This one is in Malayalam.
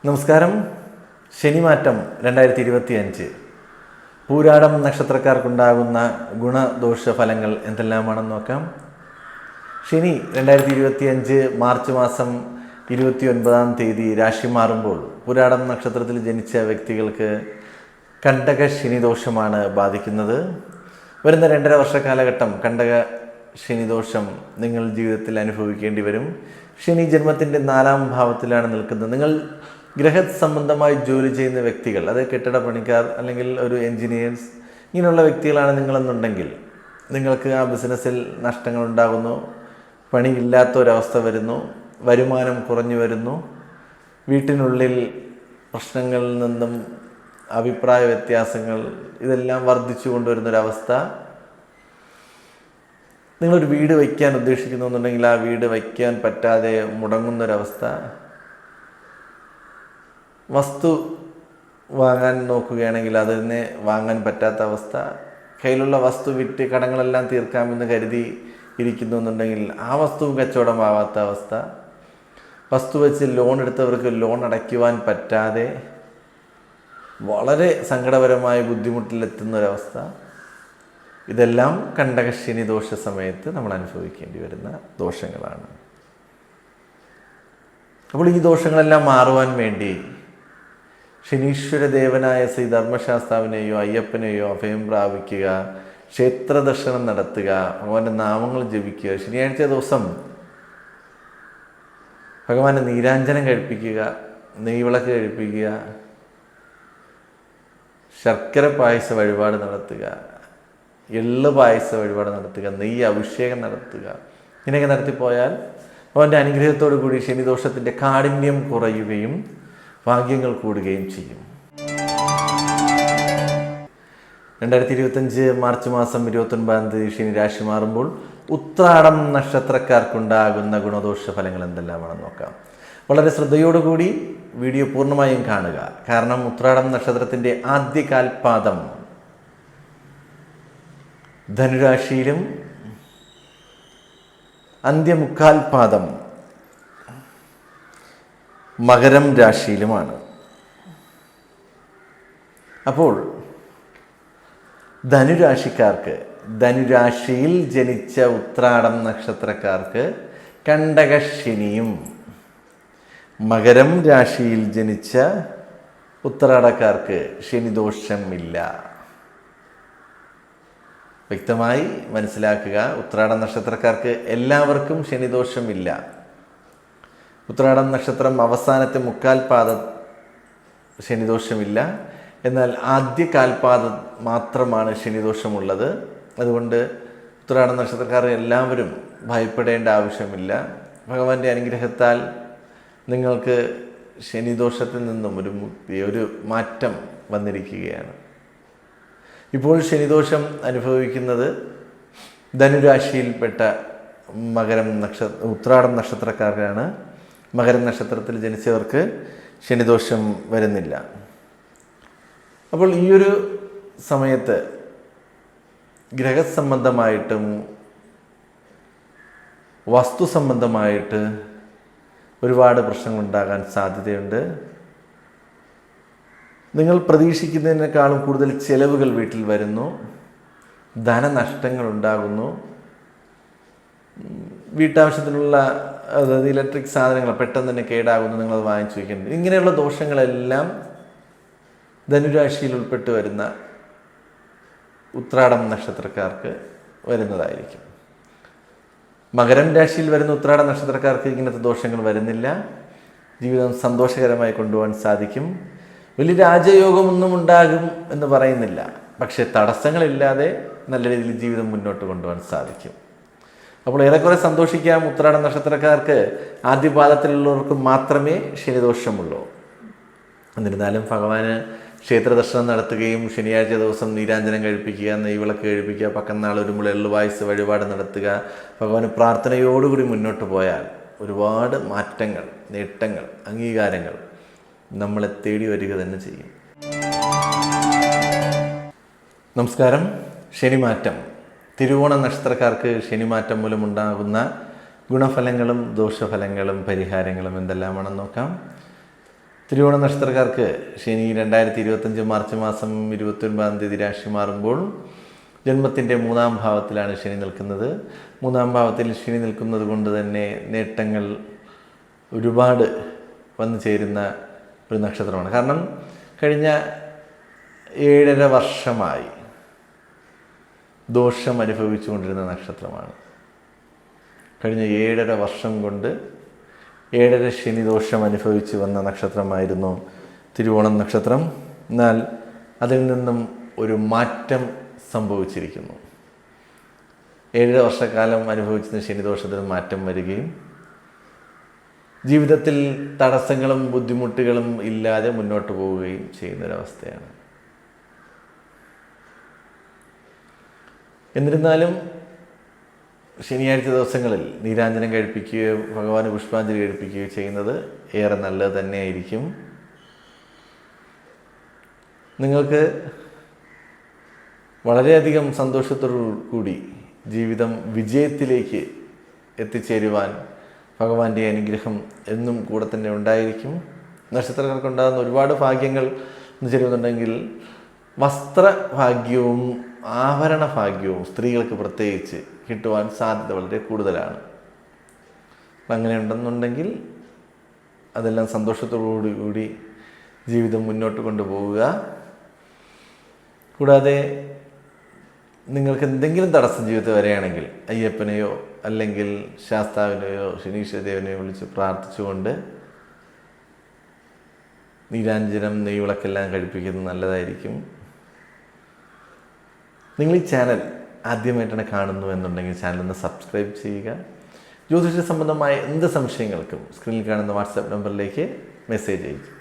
നമസ്കാരം. ശനിമാറ്റം 2025 പൂരാടം നക്ഷത്രക്കാർക്കുണ്ടാകുന്ന ഗുണദോഷ ഫലങ്ങൾ എന്തെല്ലാമാണെന്ന് നോക്കാം. ശനി 2025 മാർച്ച് മാസം 29-ാം തീയതി രാശി മാറുമ്പോൾ പൂരാടം നക്ഷത്രത്തിൽ ജനിച്ച വ്യക്തികൾക്ക് കണ്ടക ശനിദോഷമാണ് ബാധിക്കുന്നത്. വരുന്ന 2.5 വർഷ കാലഘട്ടം കണ്ടക ശനിദോഷം നിങ്ങൾ ജീവിതത്തിൽ അനുഭവിക്കേണ്ടി വരും. ശനി ജന്മത്തിൻ്റെ 4-ാം ഭാവത്തിലാണ് നിൽക്കുന്നത്. നിങ്ങൾ ഗ്രഹ സംബന്ധമായി ജോലി ചെയ്യുന്ന വ്യക്തികൾ, അത് കെട്ടിട പണിക്കാർ അല്ലെങ്കിൽ ഒരു എൻജിനീയേഴ്സ്, ഇങ്ങനെയുള്ള വ്യക്തികളാണ് നിങ്ങളെന്നുണ്ടെങ്കിൽ നിങ്ങൾക്ക് ആ ബിസിനസ്സിൽ നഷ്ടങ്ങൾ ഉണ്ടാകുന്നു, പണിയില്ലാത്തൊരവസ്ഥ വരുന്നു, വരുമാനം കുറഞ്ഞു വരുന്നു, വീട്ടിനുള്ളിൽ പ്രശ്നങ്ങളിൽ നിന്നും അഭിപ്രായ വ്യത്യാസങ്ങൾ ഇതെല്ലാം വർദ്ധിച്ചു കൊണ്ടുവരുന്നൊരവസ്ഥ. നിങ്ങളൊരു വീട് വയ്ക്കാൻ ഉദ്ദേശിക്കുന്നു എന്നുണ്ടെങ്കിൽ ആ വീട് വയ്ക്കാൻ പറ്റാതെ മുടങ്ങുന്നൊരവസ്ഥ. വസ്തു വാങ്ങാൻ നോക്കുകയാണെങ്കിൽ അതിനെ വാങ്ങാൻ പറ്റാത്ത അവസ്ഥ. കയ്യിലുള്ള വസ്തു വിറ്റ് കടങ്ങളെല്ലാം തീർക്കാമെന്ന് കരുതി ഇരിക്കുന്നു എന്നുണ്ടെങ്കിൽ ആ വസ്തുവും കച്ചവടമാവാത്ത അവസ്ഥ. വസ്തു വെച്ച് ലോൺ എടുത്തവർക്ക് ലോൺ അടയ്ക്കുവാൻ പറ്റാതെ വളരെ സങ്കടപരമായ ബുദ്ധിമുട്ടിലെത്തുന്നൊരവസ്ഥ. ഇതെല്ലാം കണ്ടകശനി ദോഷ സമയത്ത് നമ്മൾ അനുഭവിക്കേണ്ടി വരുന്ന ദോഷങ്ങളാണ്. അപ്പോൾ ഈ ദോഷങ്ങളെല്ലാം മാറുവാൻ വേണ്ടി ശനീശ്വര ദേവനായ ശ്രീ ധർമ്മശാസ്താവിനെയോ അയ്യപ്പനെയോ അഭയം പ്രാപിക്കുക, ക്ഷേത്ര ദർശനം നടത്തുക, ഭഗവാന്റെ നാമങ്ങൾ ജപിക്കുക. ശനിയാഴ്ച ദിവസം ഭഗവാന്റെ നീരാഞ്ജനം കഴിപ്പിക്കുക, നെയ്വിളക്ക് കഴിപ്പിക്കുക, ശർക്കര പായസ വഴിപാട് നടത്തുക, എള്ള് പായസ വഴിപാട് നടത്തുക, നെയ്യ് അഭിഷേകം നടത്തുക. ഇങ്ങനെയൊക്കെ നടത്തിപ്പോയാൽ അവൻ്റെ അനുഗ്രഹത്തോടു കൂടി ശനിദോഷത്തിൻ്റെ കാഠിന്യം കുറയുകയും ഭാഗ്യങ്ങൾ കൂടുകയും ചെയ്യും. 2025 മാർച്ച് മാസം 29-ാം തീയതി ശനി രാശി മാറുമ്പോൾ ഉത്രാടം നക്ഷത്രക്കാർക്കുണ്ടാകുന്ന ഗുണദോഷ ഫലങ്ങൾ എന്തെല്ലാമാണെന്ന് നോക്കാം. വളരെ ശ്രദ്ധയോടുകൂടി വീഡിയോ പൂർണ്ണമായും കാണുക. കാരണം ഉത്രാടം നക്ഷത്രത്തിൻ്റെ ആദ്യ കാൽപാദം ധനുരാശിയിലും അന്ത്യമുക്കാൽപാദം മകരം രാശിയിലുമാണ്. അപ്പോൾ ധനുരാശിക്കാർക്ക്, ധനുരാശിയിൽ ജനിച്ച ഉത്രാടം നക്ഷത്രക്കാർക്ക് കണ്ടകശനിയും, മകരം രാശിയിൽ ജനിച്ച ഉത്രാടക്കാർക്ക് ശനിദോഷമില്ല. വ്യക്തമായി മനസ്സിലാക്കുക. ഉത്രാടം നക്ഷത്രക്കാർക്ക് എല്ലാവർക്കും ശനിദോഷമില്ല. ഉത്രാടം നക്ഷത്രം അവസാനത്തെ മുക്കാൽപാദ ശനിദോഷമില്ല. എന്നാൽ ആദ്യ കാൽപാദം മാത്രമാണ് ശനിദോഷമുള്ളത്. അതുകൊണ്ട് ഉത്രാടം നക്ഷത്രക്കാർ എല്ലാവരും ഭയപ്പെടേണ്ട ആവശ്യമില്ല. ഭഗവാന്റെ അനുഗ്രഹത്താൽ നിങ്ങൾക്ക് ശനിദോഷത്തിൽ നിന്നും ഒരു മാറ്റം വന്നിരിക്കുകയാണ്. ഇപ്പോൾ ശനിദോഷം അനുഭവിക്കുന്നത് ധനുരാശിയിൽപ്പെട്ട ഉത്രാടം നക്ഷത്രക്കാരാണ്. മകരം നക്ഷത്രത്തിൽ ജനിച്ചവർക്ക് ശനിദോഷം വരുന്നില്ല. അപ്പോൾ ഈ ഒരു സമയത്ത് ഗ്രഹസംബന്ധമായിട്ടും വസ്തു സംബന്ധമായിട്ട് ഒരുപാട് പ്രശ്നങ്ങളുണ്ടാകാൻ സാധ്യതയുണ്ട്. നിങ്ങൾ പ്രതീക്ഷിക്കുന്നതിനേക്കാളും കൂടുതൽ ചെലവുകൾ വീട്ടിൽ വരുന്നു, ധനനഷ്ടങ്ങൾ ഉണ്ടാകുന്നു, വീട്ടാവശ്യത്തിനുള്ള അതായത് ഇലക്ട്രിക് സാധനങ്ങൾ പെട്ടെന്ന് തന്നെ കേടാകുന്നു, നിങ്ങളത് വാങ്ങിച്ചു വയ്ക്കുന്നുണ്ട്. ഇങ്ങനെയുള്ള ദോഷങ്ങളെല്ലാം ധനുരാശിയിൽ ഉൾപ്പെട്ട് വരുന്ന ഉത്രാടം നക്ഷത്രക്കാർക്ക് വരുന്നതായിരിക്കും. മകരം രാശിയിൽ വരുന്ന ഉത്രാട നക്ഷത്രക്കാർക്ക് ഇങ്ങനത്തെ ദോഷങ്ങൾ വരുന്നില്ല. ജീവിതം സന്തോഷകരമായി കൊണ്ടുപോകാൻ സാധിക്കും. വലിയ രാജയോഗമൊന്നും ഉണ്ടാകും എന്ന് പറയുന്നില്ല, പക്ഷേ തടസ്സങ്ങളില്ലാതെ നല്ല രീതിയിൽ ജീവിതം മുന്നോട്ട് കൊണ്ടുപോകാൻ സാധിക്കും. അപ്പോൾ ഏറെക്കുറെ സന്തോഷിക്കാം. ഉത്രാട നക്ഷത്രക്കാർക്ക് ആദ്യപാദത്തിലുള്ളവർക്ക് മാത്രമേ ശനിദോഷമുള്ളൂ. എന്നിരുന്നാലും ഭഗവാന് ക്ഷേത്ര ദർശനം നടത്തുകയും ശനിയാഴ്ച ദിവസം നീരാഞ്ജനം കഴിപ്പിക്കുക, നെയ്വിളക്ക് കഴിപ്പിക്കുക, പക്കന്നാൾ ഒരുമുള എള്ളുവായസ് വഴിപാട് നടത്തുക, ഭഗവാന് പ്രാർത്ഥനയോടുകൂടി മുന്നോട്ട് പോയാൽ ഒരുപാട് മാറ്റങ്ങൾ, നേട്ടങ്ങൾ, അംഗീകാരങ്ങൾ നമ്മളെ തേടി വരിക തന്നെ ചെയ്യും. നമസ്കാരം. ശനിമാറ്റം. തിരുവോണ നക്ഷത്രക്കാർക്ക് ശനിമാറ്റം മൂലമുണ്ടാകുന്ന ഗുണഫലങ്ങളും ദോഷഫലങ്ങളും പരിഹാരങ്ങളും എന്തെല്ലാമാണെന്ന് നോക്കാം. തിരുവോണ നക്ഷത്രക്കാർക്ക് ശനി 2025 മാർച്ച് മാസം 29-ാം തീയതി രാശി മാറുമ്പോൾ ജന്മത്തിൻ്റെ 3-ാം ഭാവത്തിലാണ് ശനി നിൽക്കുന്നത്. 3-ാം ഭാവത്തിൽ ശനി നിൽക്കുന്നത് കൊണ്ട് തന്നെ നേട്ടങ്ങൾ ഒരുപാട് വന്നു ചേരുന്ന ഒരു നക്ഷത്രമാണ്. കാരണം കഴിഞ്ഞ 7.5 വർഷമായി ദോഷം അനുഭവിച്ചു കൊണ്ടിരുന്ന നക്ഷത്രമാണ്. കഴിഞ്ഞ 7.5 വർഷം കൊണ്ട് 7.5 ശനി ദോഷം അനുഭവിച്ച് വന്ന നക്ഷത്രമായിരുന്നു തിരുവോണം നക്ഷത്രം. എന്നാൽ അതിൽ നിന്നും ഒരു മാറ്റം സംഭവിച്ചിരിക്കുന്നു. 7.5 വർഷക്കാലം അനുഭവിച്ചിരുന്ന ശനിദോഷത്തിന് മാറ്റം വരികയും ജീവിതത്തിൽ തടസ്സങ്ങളും ബുദ്ധിമുട്ടുകളും ഇല്ലാതെ മുന്നോട്ട് പോവുകയും ചെയ്യുന്നൊരവസ്ഥയാണ്. എന്നിരുന്നാലും ശനിയാഴ്ച ദിവസങ്ങളിൽ നീരാഞ്ജനം കഴിപ്പിക്കുകയോ ഭഗവാന് പുഷ്പാഞ്ജലി കഴിപ്പിക്കുകയോ ചെയ്യുന്നത് ഏറെ നല്ലത് തന്നെയായിരിക്കും. നിങ്ങൾക്ക് വളരെയധികം സന്തോഷത്തോടു കൂടി ജീവിതം വിജയത്തിലേക്ക് എത്തിച്ചേരുവാൻ ഭഗവാന്റെ അനുഗ്രഹം എന്നും കൂടെ തന്നെ ഉണ്ടായിരിക്കും. നക്ഷത്രക്കാർക്കുണ്ടാകുന്ന ഒരുപാട് ഭാഗ്യങ്ങൾ എന്ന് ചേരുന്നുണ്ടെങ്കിൽ വസ്ത്രഭാഗ്യവും ആഭരണ ഭാഗ്യവും സ്ത്രീകൾക്ക് പ്രത്യേകിച്ച് കിട്ടുവാൻ സാധ്യത വളരെ കൂടുതലാണ്. അങ്ങനെ ഉണ്ടെന്നുണ്ടെങ്കിൽ അതെല്ലാം സന്തോഷത്തോടുകൂടി ജീവിതം മുന്നോട്ട് കൊണ്ടുപോവുക. കൂടാതെ നിങ്ങൾക്ക് എന്തെങ്കിലും തടസ്സം ജീവിതത്തിൽ വരികയാണെങ്കിൽ അയ്യപ്പനെയോ അല്ലെങ്കിൽ ശാസ്താവിനെയോ ശനീശ്വരദേവനെയോ വിളിച്ച് പ്രാർത്ഥിച്ചുകൊണ്ട് നീരാഞ്ജനം നെയ്വിളക്കെല്ലാം കഴിപ്പിക്കുന്നത് നല്ലതായിരിക്കും. നിങ്ങൾ ഈ ചാനൽ ആദ്യമായിട്ടാണ് കാണുന്നു എന്നുണ്ടെങ്കിൽ ചാനലൊന്ന് സബ്സ്ക്രൈബ് ചെയ്യുക. ജ്യോതിഷ സംബന്ധമായ എന്ത് സംശയങ്ങൾക്കും സ്ക്രീനിൽ കാണുന്ന വാട്സാപ്പ് നമ്പറിലേക്ക് മെസ്സേജ് അയക്കും.